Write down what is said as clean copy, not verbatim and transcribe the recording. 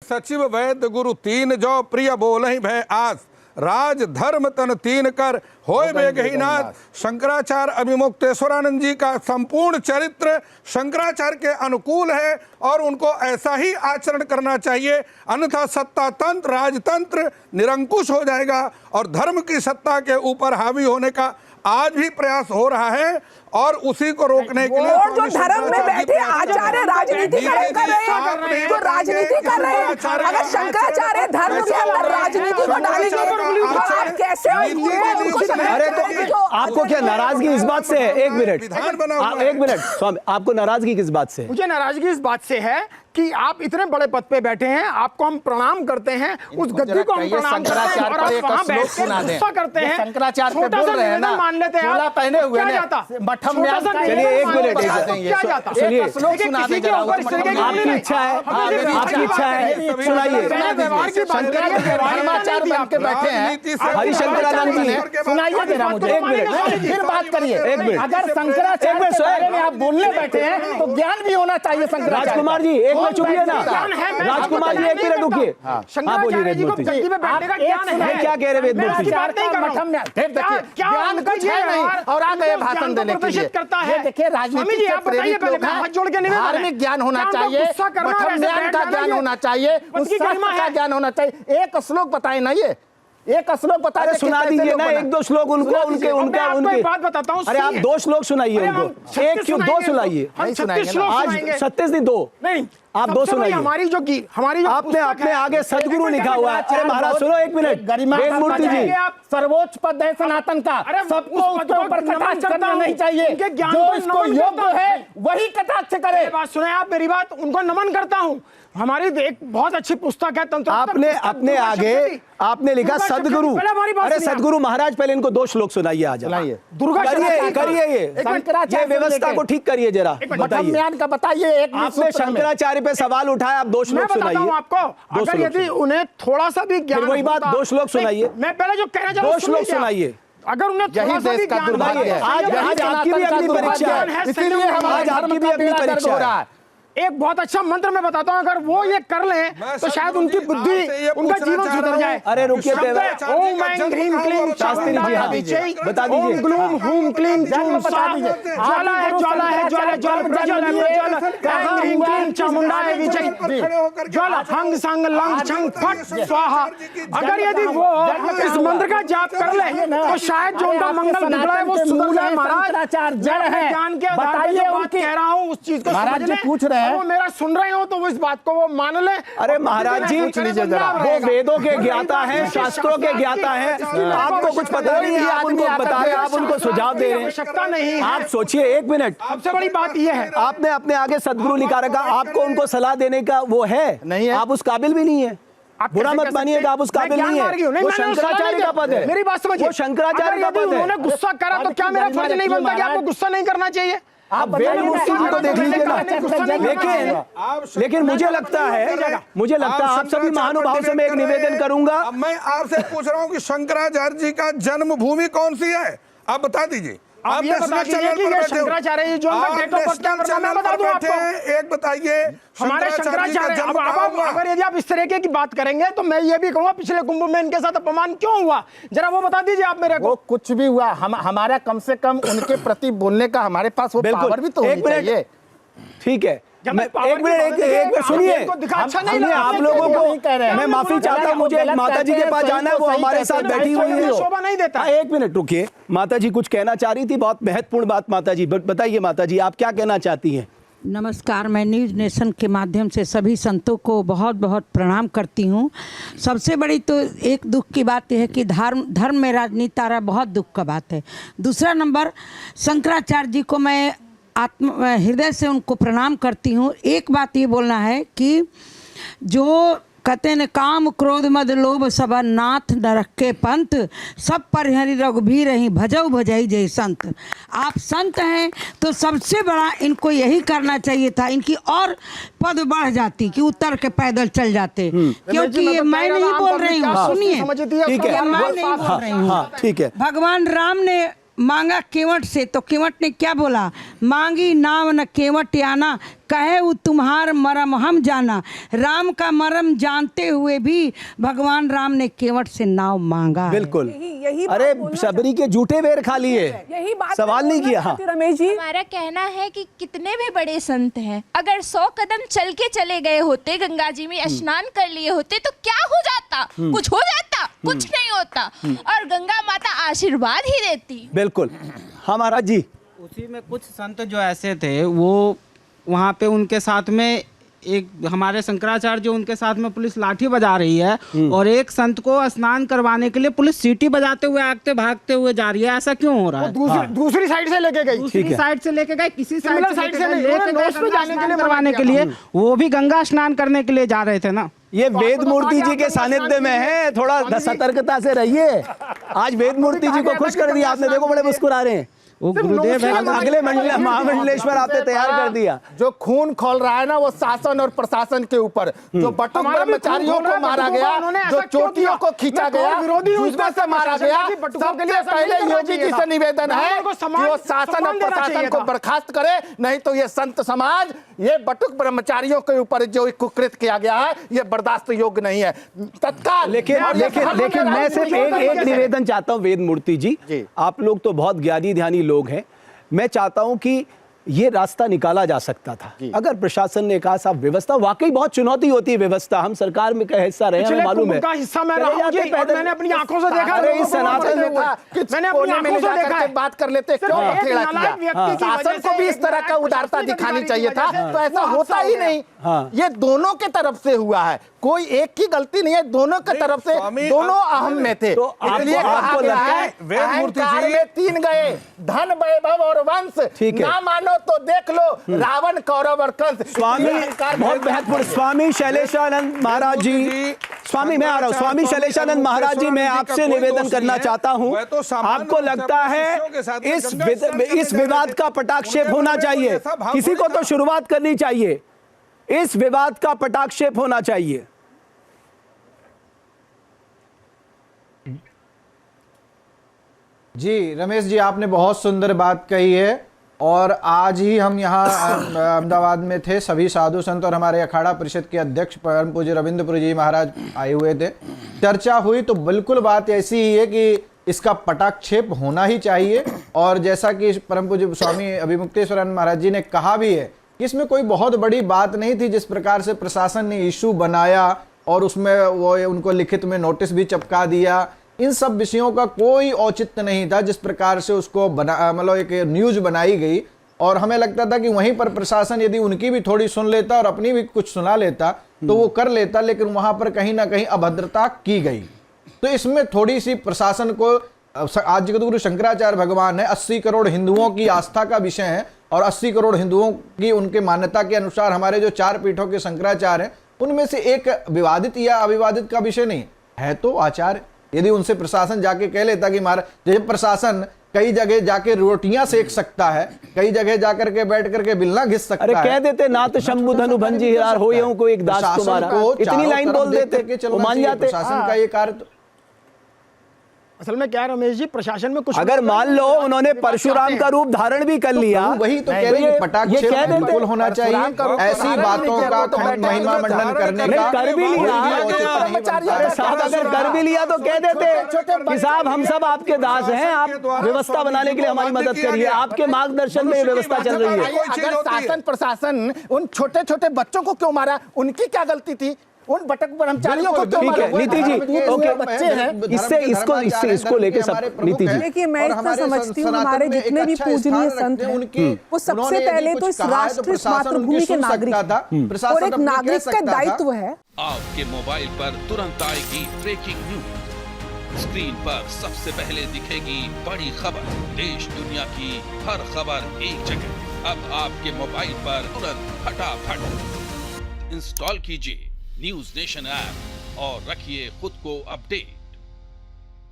सचिव वैद्य गुरु तीन जो प्रिय बोलहि भय आस, राज धर्म तन तीन कर होय बेगहीनाथ। शंकराचार्य अभिमुक्तेश्वरानंद जी का संपूर्ण चरित्र शंकराचार्य के अनुकूल है और उनको ऐसा ही आचरण करना चाहिए, अन्यथा सत्ता तंत्र राजतंत्र निरंकुश हो जाएगा और धर्म की सत्ता के ऊपर हावी होने का आज भी प्रयास हो रहा है और उसी को रोकने के लिए और जो धर्म में बैठे आचार्य राजनीति कर रहे हैं, जो राजनीति कर रहे हैं, अगर शंकराचार्य धर्म के अंदर राजनीति को डालेंगे तो आप कैसे अरे तो आपको क्या नाराजगी इस बात से है? एक मिनट स्वामी, आपको नाराजगी किस बात से? मुझे नाराजगी इस बात से है कि आप इतने बड़े पद पे बैठे हैं, आपको हम प्रणाम करते हैं, उस गद्दी को हम प्रणाम करते हैं और आप वहां बैठ के गुस्सा करते हैं। शंकराचार्य पे बोल रहे हैं ना, मान लेते हैं आप, पहने हुए क्या जाता? चलिए एक मिनट, क्या जाता? सुनिए, किसी के ऊपर इस तरह की आपकी इच्छा है, आपकी इच्छा है, सुनाइए। धर्माचार्य बन के बैठे हैं हरिशंकरानंद जी, सुनाइए जरा मुझे, एक मिनट फिर बात करिए। एक मिनट, अगर शंकराचार्य के बारे में आप बोलने बैठे हैं तो ज्ञान भी होना चाहिए। शंकराचार्य राजकुमार जी एक मिनट चुपिए ना, राजकुमार जी एक मिनट रुकिए। हाँ बोलिए वेदमूर्ति जी, क्या कह रहे वेदमूर्ति जी? ज्ञान कुछ है नहीं और आ गए भाषण देने के लिए। ये देखिए राजनीति से प्रेरित लोग हैं, धार्मिक ज्ञान होना चाहिए, मठम ज्ञान का ज्ञान होना चाहिए, उस शास्त्र का ज्ञान होना चाहिए। एक श्लोक बताए ना, ये एक श्लोक बता दे, सुना दीजिए ना एक दो श्लोक उनको, उनके बात बताता हूँ। अरे आप दो श्लोक सुनाइए उनको, एक क्यों दो सुनाइए? आज 36 नहीं दो, नहीं आप दो सुनाइए। हमारी जो आपने अपने आगे सदगुरु लिखा हुआ है। अरे महाराज सुनो एक मिनट, वेदमूर्ति जी, आप सर्वोच्च पद है सनातन का, सबको उसके ऊपर कटाक्ष करना नहीं चाहिए, जो इसको योग्य है वही कटाक्ष करे। बात सुने आप मेरी बात, उनको नमन करता हूँ। हमारी एक बहुत अच्छी पुस्तक है तंत्र, आपने अपने आगे आपने लिखा सदगुरु। अरे सदगुरु महाराज पहले इनको दो श्लोक सुनाइए, आज दुर्गा करिए ये व्यवस्था को ठीक करिए जरा, बताइए का बताइए। आपने शंकराचार्य पे सवाल उठाया, आप दो श्लोक सुनाइए आपको। अगर यदि उन्हें थोड़ा सा भी ज्ञान, वही बात, दो श्लोक सुनाइए। मैं पहले जो कहना चाहता हूं, दो श्लोक सुनाइए। अगर उन्हें थोड़ा सा भी ज्ञान, आज आपकी भी अपनी परीक्षा है, इसीलिए आज आपकी भी अपनी परीक्षा हो रहा है। एक बहुत अच्छा मंत्र मैं बताता हूँ, अगर वो ये कर लें तो शायद उनकी बुद्धि, उनका जीवन सुधर जाए। अरे रुकिए, ओम ऐं ह्रीं क्लीं शास्त्री जी हाँ बता दीजिए। ओम ग्लूम हूम क्लीं जूम स्वाहा। ज्वाला है ज्वाला है ज्वाला ज्वाला प्रज्वल प्रज्वल ऐं ह्रीं क्लीं चामुंडाय विजय। ज्वाला फंग संग लंग छंग फट स्वाहा। अगर यदि वो इस मंत्र का जाप कर ले तो शायद जो उनका मंगल बिगड़ा है वो सुधर जाए। महाराज जड़ है, ज्ञान के आधार पे बात कह रहा हूँ, उस चीज को महाराज जी पूछ रहे हैं, वो मेरा सुन रहे हो तो वो इस बात को वो मान ले। अरे महाराज जी वो वेदों के ज्ञाता हैं, शास्त्रों के ज्ञाता हैं, आपको कुछ पता नहीं है, आप उनको बता रहे हैं, आप उनको सुझाव दे रहे हैं। आवश्यकता नहीं, आप सोचिए एक मिनट। सबसे बड़ी बात यह है, आपने अपने आगे सदगुरु लिखा रखा, आपको उनको सलाह देने का वो है नहीं है, आप उस काबिल भी नहीं है। बुरा मत मानिएगा, आप उस काबिल नहीं है। वो शंकराचार्य का पद है, मेरी बात समझिए, वो शंकराचार्य का पद है। उन्होंने गुस्सा करा तो क्या मेरा फर्ज नहीं बनता कि आपको गुस्सा नहीं करना चाहिए? आप वेदमूर्ति जी को देख लीजिए ना। लेकिन मुझे लगता है आप सभी महानुभाव से मैं एक निवेदन करूंगा। अब मैं आपसे पूछ रहा हूं कि शंकराचार्य जी का जन्मभूमि कौन सी है, आप बता दीजिए। आप ये बता दीजिए कि ये शंकराचार्य जो उनका डेट ऑफ बर्थ क्या है, मैं बता दूं आपको। एक बताइए हमारे शंकराचार्य, अब अगर यदि आप इस तरीके की बात करेंगे तो मैं ये भी कहूंगा पिछले कुंभ में इनके साथ अपमान क्यों हुआ, जरा वो बता दीजिए आप मेरे को। कुछ भी हुआ, हमारा कम से कम उनके प्रति बोलने का हमारे पास वो पावर भी तो होनी चाहिए। ठीक है, एक मिनट सुनिए, आप लोगों को मैं माफी चाहता हूँ, मुझे माता जी के पास जाना है, वो हमारे साथ बैठी हुई है, शोभा नहीं देता। एक मिनट रुकिए, माता जी कुछ कहना चाह रही थी, बहुत महत्वपूर्ण बात। माता जी बताइए, माता जी आप क्या कहना चाहती हैं? नमस्कार, मैं न्यूज़ नेशन के माध्यम से सभी संतों को बहुत बहुत प्रणाम करती हूँ। सबसे बड़ी तो एक दुख की बात यह है कि धर्म में राजनीति आ रहा, बहुत दुख का बात है। दूसरा नंबर, शंकराचार्य जी को मैं हृदय से उनको प्रणाम करती हूँ। एक बात ये बोलना है कि जो कहते हैं काम क्रोध मद लोभ सब नाथ न रखे पंथ, सब पर हरि रघुबीर रही भजऊ भजई जय संत। आप संत हैं तो सबसे बड़ा इनको यही करना चाहिए था, इनकी और पद बढ़ जाती कि उतर के पैदल चल जाते, क्योंकि ये मैं नहीं बोल रही हूँ, सुनिए, मैं नहीं बोल रही हूँ। ठीक है, भगवान राम ने मांगा केवट से, तो केवट ने क्या बोला? मांगी नाव न केवट आना, कहे वो तुम्हार मरम हम जाना। राम का मरम जानते हुए भी भगवान राम ने केवट से नाव मांगा है। बिल्कुल। यही अरे शबरी के झूठे बेर खा लिए, यही बात सवाल नहीं किया। हाँ रमेश जी, हमारा कहना है कि कितने भी बड़े संत हैं, अगर 100 कदम चल के चले गए होते, गंगा जी में स्नान कर लिए होते, तो क्या हो जाता? कुछ हो जाता? कुछ नहीं होता। और गंगा माता आशीर्वाद ही देती। बिल्कुल। हाँ महाराज जी। उसी में कुछ संत जो ऐसे थे, वो वहाँ पे उनके साथ में एक हमारे शंकराचार्य जो उनके साथ में पुलिस लाठी बजा रही है, और एक संत को स्नान करवाने के लिए पुलिस सीटी बजाते हुए आगते भागते हुए जा रही है। ऐसा क्यों हो रहा है? दूसरी साइड से लेके गई, दूसरी साइड से लेके गए, किसी साइड से लेके गए जाने के लिए करवाने के लिए, वो भी गंगा स्नान करने के लिए जा रहे थे ना। ये वेद मूर्ति जी के सानिध्य में है, थोड़ा सतर्कता से रहिए। आज वेद मूर्ति जी को खुश कर दिया आपने, देखो बड़े मुस्कुरा रहे हैं। वो गुरुदेव है, अगले महामंडलेश्वर आपने तैयार कर दिया। जो खून खोल रहा है ना, वो शासन और प्रशासन के ऊपर। जो बटुक ब्रह्मचारियों को मारा गया, जो चोटियों को खींचा गया, जुज्बे से मारा गया, सबसे पहले योगी जी से निवेदन है कि वो शासन और प्रशासन को बर्खास्त करे, नहीं तो ये संत समाज, ये बटुक ब्रह्मचारियों के ऊपर जो कुकृत किया गया है, ये बर्दाश्त योग्य नहीं है। तत्काल। लेकिन मैं सिर्फ एक निवेदन चाहता हूँ वेद मूर्ति जी, आप लोग तो बहुत ज्ञानी ध्यानी लोग हैं, मैं चाहता हूं कि ये रास्ता निकाला जा सकता था। अगर प्रशासन ने कहा साहब व्यवस्था, वाकई बहुत चुनौती होती है व्यवस्था, हम सरकार में का हिस्सा रहे, हमें मालूम है। हिस्सा मैं रहा हूं जी, और मैंने अपनी आंखों से देखा। अरे इस सनातन में था, मैंने अपनी आंखों से देखा है। बात कर लेते, क्यों अकेला किया? शासन को भी इस तरह का उदारता दिखानी चाहिए था, तो ऐसा होता ही नहीं। ये दोनों के तरफ से हुआ है, कोई एक की गलती नहीं है, दोनों के तरफ से, दोनों अहम में थे। इसलिए कहा गया है, अहंकार में 3 गए, धन वैभव और वंश, ना मानो तो देख लो रावण कौरव और कंस। स्वामी बहुत महत्वपूर्ण, स्वामी शैलेशानंद महाराज जी, स्वामी मैं आ रहा हूँ, स्वामी शैलेशानंद महाराज जी, मैं आपसे निवेदन करना चाहता हूँ, आपको लगता है इस विवाद का पटाक्षेप होना चाहिए? किसी को तो शुरुआत करनी चाहिए, इस विवाद का पटाक्षेप होना चाहिए। जी रमेश जी, आपने बहुत सुंदर बात कही है, और आज ही हम यहाँ अहमदाबाद में थे, सभी साधु संत और हमारे अखाड़ा परिषद के अध्यक्ष परम पूज्य रविंद्रपुरी जी महाराज आए हुए थे, चर्चा हुई, तो बिल्कुल बात ऐसी ही है कि इसका पटाक्षेप होना ही चाहिए। और जैसा कि परम पूज्य स्वामी अभिमुक्तेश्वरानंद महाराज जी ने कहा भी है कि इसमें कोई बहुत बड़ी बात नहीं थी। जिस प्रकार से प्रशासन ने इशू बनाया और उसमें वो उनको लिखित में नोटिस भी चिपका दिया, इन सब विषयों का कोई औचित्य नहीं था। जिस प्रकार से उसको मतलब एक न्यूज बनाई गई, और हमें लगता था कि वहीं पर प्रशासन यदि उनकी भी थोड़ी सुन लेता और अपनी भी कुछ सुना लेता तो वो कर लेता, लेकिन वहां पर कहीं ना कहीं अभद्रता की गई। तो इसमें थोड़ी सी प्रशासन को, आज जगतगुरु शंकराचार्य भगवान है, 80 करोड़ हिंदुओं की आस्था का विषय है, और 80 करोड़ हिंदुओं की उनके मान्यता के अनुसार हमारे जो 4 पीठों के शंकराचार्य हैं, उनमें से एक विवादित या अविवादित का विषय नहीं है, तो आचार्य। यदि उनसे प्रशासन जाके कह लेता कि महाराज, जैसे प्रशासन कई जगह जाके रोटियां सेक सकता है, कई जगह जाकर के बैठ करके बिलना घिस सकता है। अरे कह देते नाथ शंभु धनु भंजी हिरार हो यूं को एक दास तुम्हारा, इतनी लाइन बोल देते वो मान जाते। प्रशासन का ये कार्य असल में क्या है रमेश जी, प्रशासन में कुछ, अगर मान लो उन्होंने परशुराम का रूप धारण भी कर लिया, वही तो कह रहे हैं, पटाक्षेप बिल्कुल होना चाहिए। ऐसी बातों का महिमा मंडन करने का कर भी लिया, अरे साहब अगर कर भी लिया तो कह देते कि साहब हम सब आपके दास हैं, आप व्यवस्था बनाने के लिए हमारी मदद करिए, आपके मार्गदर्शन में व्यवस्था चल रही है। अगर शासन प्रशासन उन छोटे छोटे बच्चों को क्यों मारा, उनकी क्या गलती थी? उन बटक ब्रह्मचारियों को क्यों मारा? नीति जी ओके, बच्चे हैं, इसको लेके सब नीति जी। देखिए, मैं इतना समझती हूँ, हमारे जितने भी पूजनीय संत हैं, वो सबसे पहले तो इस राष्ट्र, इस मातृभूमि के नागरिक हैं, और एक नागरिक का दायित्व है। आपके मोबाइल पर तुरंत आएगी ब्रेकिंग न्यूज, स्क्रीन पर सबसे पहले दिखेगी बड़ी खबर, देश दुनिया की हर खबर एक जगह। अब आपके मोबाइल पर तुरंत फटाफट इंस्टॉल कीजिए न्यूज नेशन ऐप और रखिए खुद को अपडेट।